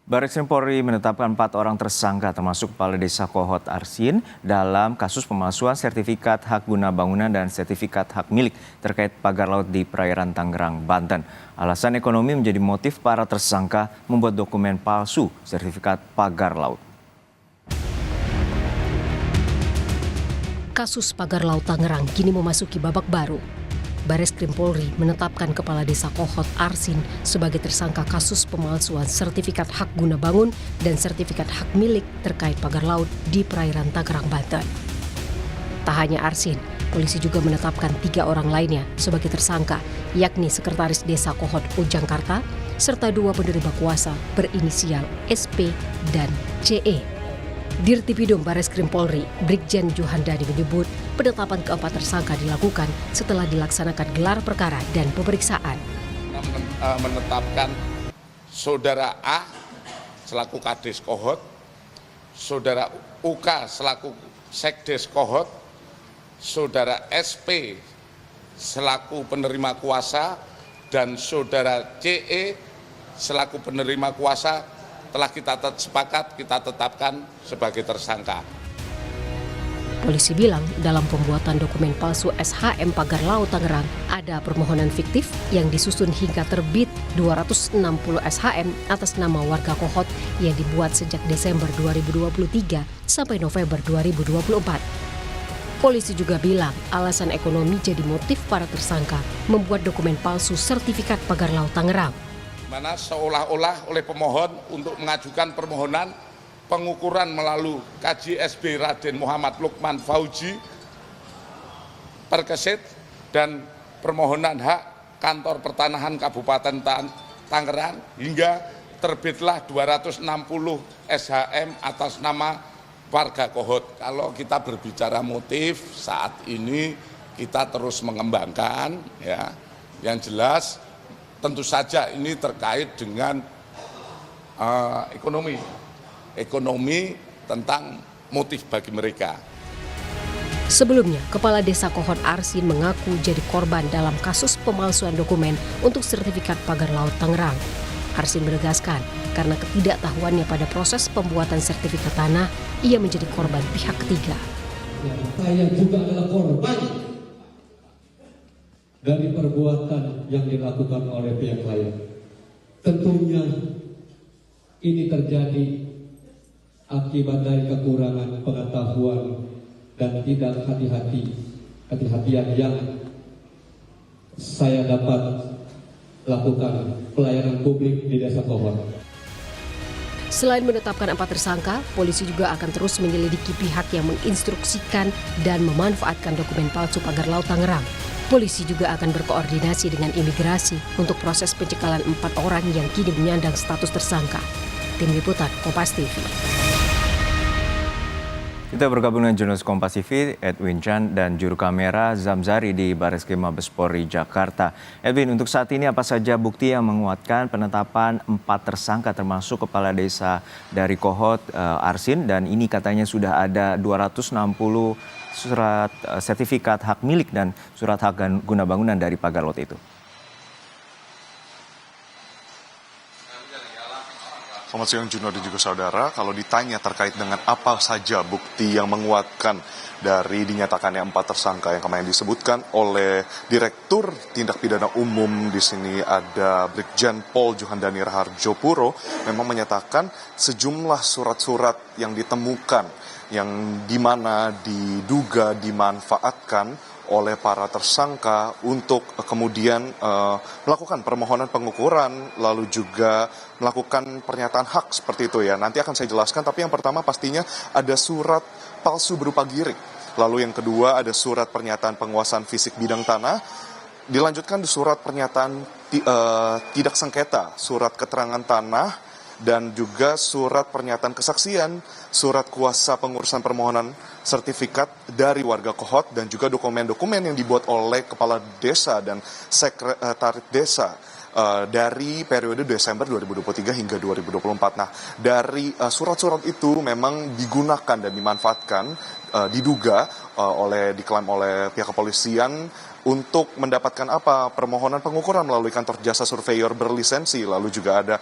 Barreskrim Polri menetapkan 4 orang tersangka termasuk Kepala Desa Kohot Arsin dalam kasus pemalsuan sertifikat hak guna bangunan dan sertifikat hak milik terkait pagar laut di perairan Tangerang, Banten. Alasan ekonomi menjadi motif para tersangka membuat dokumen palsu sertifikat pagar laut. Kasus pagar laut Tangerang kini memasuki babak baru. Barreskrim Polri menetapkan Kepala Desa Kohot Arsin sebagai tersangka kasus pemalsuan sertifikat hak guna bangun dan sertifikat hak milik terkait pagar laut di perairan Tangerang, Banten. Tak hanya Arsin, polisi juga menetapkan 3 orang lainnya sebagai tersangka, yakni Sekretaris Desa Kohot Ujangkarta, serta 2 penerima kuasa berinisial SP dan CE. Dirtipidum Barreskrim Polri, Brigjen Juhandani menyebut penetapan keempat tersangka dilakukan setelah dilaksanakan gelar perkara dan pemeriksaan. Menetapkan Saudara A selaku Kades Kohot, Saudara UK selaku Sekdes Kohot, Saudara SP selaku penerima kuasa, dan Saudara CE selaku penerima kuasa telah kita sepakat kita tetapkan sebagai tersangka. Polisi bilang dalam pembuatan dokumen palsu SHM pagar laut Tangerang ada permohonan fiktif yang disusun hingga terbit 260 SHM atas nama warga Kohot yang dibuat sejak Desember 2023 sampai November 2024. Polisi juga bilang alasan ekonomi jadi motif para tersangka membuat dokumen palsu sertifikat pagar laut Tangerang. Mana seolah-olah oleh pemohon untuk mengajukan permohonan pengukuran melalui KJSB Raden Muhammad Lukman Fauji Perkesit dan permohonan hak Kantor Pertanahan Kabupaten Tangerang hingga terbitlah 260 SHM atas nama warga Kohot. Kalau kita berbicara motif saat ini kita terus mengembangkan, ya, yang jelas tentu saja ini terkait dengan ekonomi tentang motif bagi mereka. Sebelumnya, Kepala Desa Kohot Arsin mengaku jadi korban dalam kasus pemalsuan dokumen untuk sertifikat pagar laut Tangerang. Arsin menegaskan karena ketidaktahuannya pada proses pembuatan sertifikat tanah, ia menjadi korban pihak ketiga. Saya juga adalah korban dari perbuatan yang dilakukan oleh pihak lain. Tentunya ini terjadi akibat dari kekurangan pengetahuan dan tidak kehati-hatian yang saya dapat lakukan pelayanan publik di Desa Kohot. Selain menetapkan 4 tersangka, polisi juga akan terus menyelidiki pihak yang menginstruksikan dan memanfaatkan dokumen palsu pagar laut Tangerang. Polisi juga akan berkoordinasi dengan imigrasi untuk proses pencekalan 4 orang yang kini menyandang status tersangka. Tim Liputan Kompas TV. Kita bergabung dengan jurnalis Kompas TV, Edwin Chan, dan juru kamera Zamzari di Barreskrim Mabes Polri Jakarta. Edwin, untuk saat ini apa saja bukti yang menguatkan penetapan 4 tersangka termasuk Kepala Desa dari Kohot Arsin, dan ini katanya sudah ada 260 surat sertifikat hak milik dan surat hak guna bangunan dari pagar laut itu? Selamat siang Juno dan juga saudara, kalau ditanya terkait dengan apa saja bukti yang menguatkan dari dinyatakannya 4 tersangka yang kemarin disebutkan oleh Direktur Tindak Pidana Umum, di sini ada Brigjen Pol Juhandani Raharjo Puro, memang menyatakan sejumlah surat-surat yang ditemukan yang dimana diduga dimanfaatkan oleh para tersangka untuk kemudian melakukan permohonan pengukuran, lalu juga melakukan pernyataan hak seperti itu ya. Nanti akan saya jelaskan, tapi yang pertama pastinya ada surat palsu berupa girik. Lalu yang kedua ada surat pernyataan penguasaan fisik bidang tanah. Dilanjutkan surat pernyataan tidak sengketa, surat keterangan tanah, dan juga surat pernyataan kesaksian, surat kuasa pengurusan permohonan sertifikat dari warga Kohot, dan juga dokumen-dokumen yang dibuat oleh Kepala Desa dan Sekretaris Desa dari periode Desember 2023 hingga 2024. Nah, dari surat-surat itu memang digunakan dan dimanfaatkan diduga diklaim oleh pihak kepolisian untuk mendapatkan permohonan pengukuran melalui kantor jasa surveyor berlisensi, lalu juga ada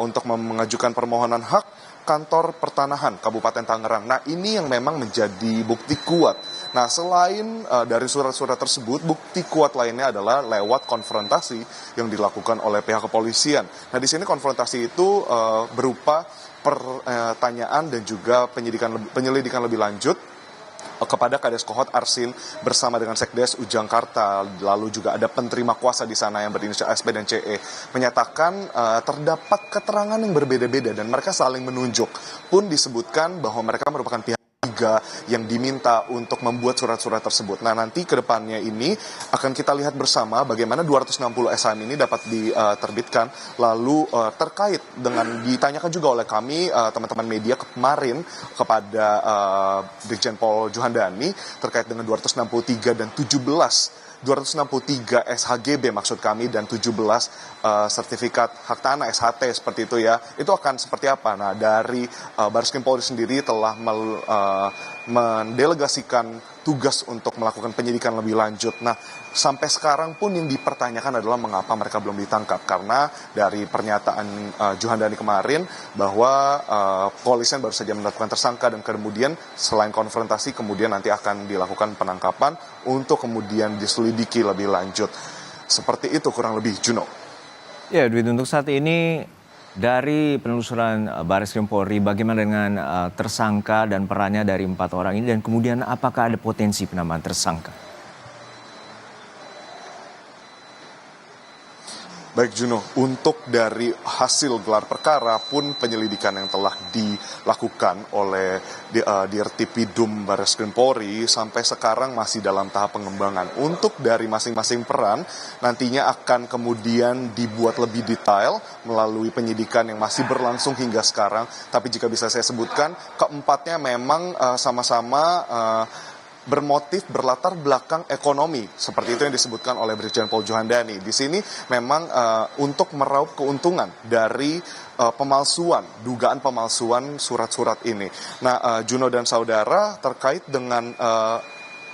untuk mengajukan permohonan hak kantor pertanahan Kabupaten Tangerang. Nah, ini yang memang menjadi bukti kuat. Nah, selain dari surat-surat tersebut, bukti kuat lainnya adalah lewat konfrontasi yang dilakukan oleh pihak kepolisian. Nah, di sini konfrontasi itu berupa pertanyaan dan juga penyelidikan lebih lanjut kepada Kades Kohot Arsin bersama dengan Sekdes Ujang Karta, lalu juga ada penerima kuasa di sana yang berinisial SP dan CE, menyatakan terdapat keterangan yang berbeda-beda dan mereka saling menunjuk. Pun disebutkan bahwa mereka merupakan pihak ketiga yang diminta untuk membuat surat-surat tersebut. Nah, nanti ke depannya ini akan kita lihat bersama bagaimana 260 SHM ini dapat diterbitkan. Lalu terkait dengan ditanyakan juga oleh kami teman-teman media kemarin kepada Brigjen Pol Juhandani terkait dengan 263 dan 263 SHGB maksud kami dan 17 sertifikat hak tanah SHT seperti itu ya. Itu akan seperti apa? Nah, dari Bareskrim Polri sendiri telah mendelegasikan tugas untuk melakukan penyidikan lebih lanjut. Nah, sampai sekarang pun yang dipertanyakan adalah mengapa mereka belum ditangkap. Karena dari pernyataan Juhandani kemarin bahwa kepolisian baru saja menetapkan tersangka dan kemudian selain konfrontasi kemudian nanti akan dilakukan penangkapan untuk kemudian diselidiki lebih lanjut. Seperti itu kurang lebih, Juno. Ya, Dwi, untuk saat ini dari penelusuran Bareskrim Polri, bagaimana dengan tersangka dan perannya dari 4 orang ini dan kemudian apakah ada potensi penambahan tersangka? Baik, Juno, untuk dari hasil gelar perkara pun penyelidikan yang telah dilakukan oleh Dirtipidum Bareskrim Polri sampai sekarang masih dalam tahap pengembangan. Untuk dari masing-masing peran nantinya akan kemudian dibuat lebih detail melalui penyidikan yang masih berlangsung hingga sekarang. Tapi jika bisa saya sebutkan, keempatnya memang sama-sama bermotif berlatar belakang ekonomi, seperti itu yang disebutkan oleh Brigjen Pol Juhandani. Di sini memang untuk meraup keuntungan dari dugaan pemalsuan surat-surat ini. Nah, Juno dan saudara, terkait dengan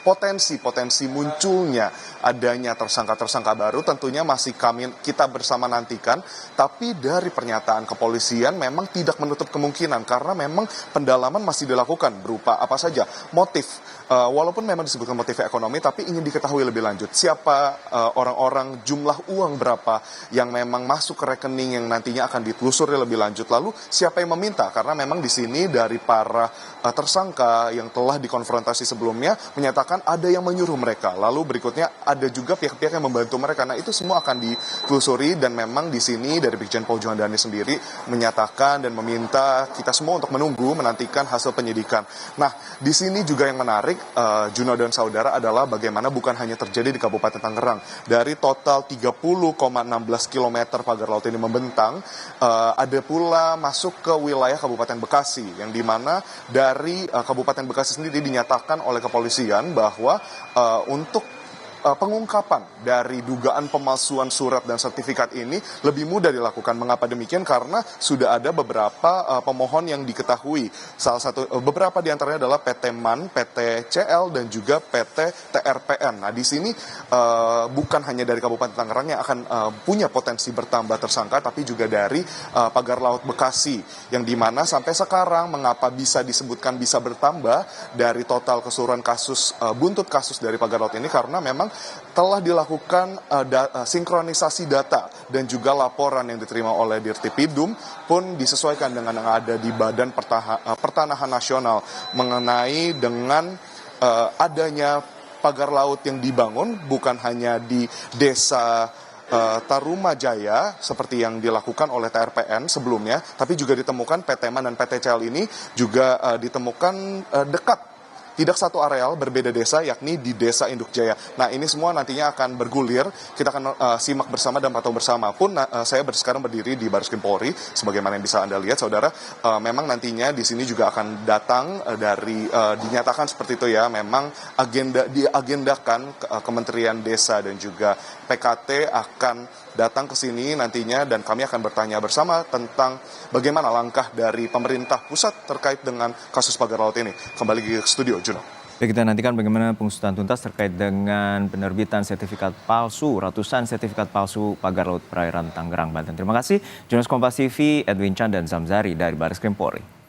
potensi munculnya adanya tersangka-tersangka baru tentunya masih kita bersama nantikan, tapi dari pernyataan kepolisian memang tidak menutup kemungkinan karena memang pendalaman masih dilakukan berupa apa saja motif, walaupun memang disebutkan motif ekonomi tapi ingin diketahui lebih lanjut siapa orang-orang, jumlah uang berapa yang memang masuk ke rekening yang nantinya akan ditelusuri lebih lanjut, lalu siapa yang meminta, karena memang di sini dari para tersangka yang telah dikonfrontasi sebelumnya menyatakan ada yang menyuruh mereka, lalu berikutnya ada juga pihak-pihak yang membantu mereka. Nah, itu semua akan ditelusuri dan memang di sini dari Brigjen Pol Juhandani sendiri menyatakan dan meminta kita semua untuk menantikan hasil penyidikan. Nah, di sini juga yang menarik, Juno dan saudara, adalah bagaimana bukan hanya terjadi di Kabupaten Tangerang. Dari total 30,16 km pagar laut ini membentang, ada pula masuk ke wilayah Kabupaten Bekasi, yang dimana dari Kabupaten Bekasi sendiri dinyatakan oleh kepolisian bahwa untuk pengungkapan dari dugaan pemalsuan surat dan sertifikat ini lebih mudah dilakukan. Mengapa demikian? Karena sudah ada beberapa pemohon yang diketahui. Beberapa di antaranya adalah PT MAN, PT CL, dan juga PT TRPN. Nah, di sini bukan hanya dari Kabupaten Tangerang yang akan punya potensi bertambah tersangka, tapi juga dari pagar laut Bekasi, yang dimana sampai sekarang mengapa bisa disebutkan bisa bertambah dari total keseluruhan kasus, buntut kasus dari pagar laut ini, karena memang telah dilakukan sinkronisasi data dan juga laporan yang diterima oleh Dirtipidum pun disesuaikan dengan yang ada di Badan Pertanahan Nasional mengenai dengan adanya pagar laut yang dibangun bukan hanya di desa Tarumajaya seperti yang dilakukan oleh TRPN sebelumnya, tapi juga ditemukan PT MAN dan PT CL ini juga ditemukan dekat tidak satu areal, berbeda desa, yakni di Desa Induk Jaya. Nah, ini semua nantinya akan bergulir, kita akan simak bersama dan pantau bersama. Pun saya sekarang berdiri di Baris Krim Polri, sebagaimana yang bisa Anda lihat, saudara, memang nantinya di sini juga akan datang dinyatakan seperti itu ya, memang diagendakan Kementerian Desa dan juga PKT akan datang ke sini nantinya, dan kami akan bertanya bersama tentang bagaimana langkah dari pemerintah pusat terkait dengan kasus pagar laut ini. Kembali ke studio, Juno. Baik, kita nantikan bagaimana pengusutan tuntas terkait dengan penerbitan sertifikat palsu, ratusan sertifikat palsu pagar laut perairan Tangerang, Banten. Terima kasih, jurnalis Kompas TV Edwin Chan dan Zamzari dari Baris Krim Polri.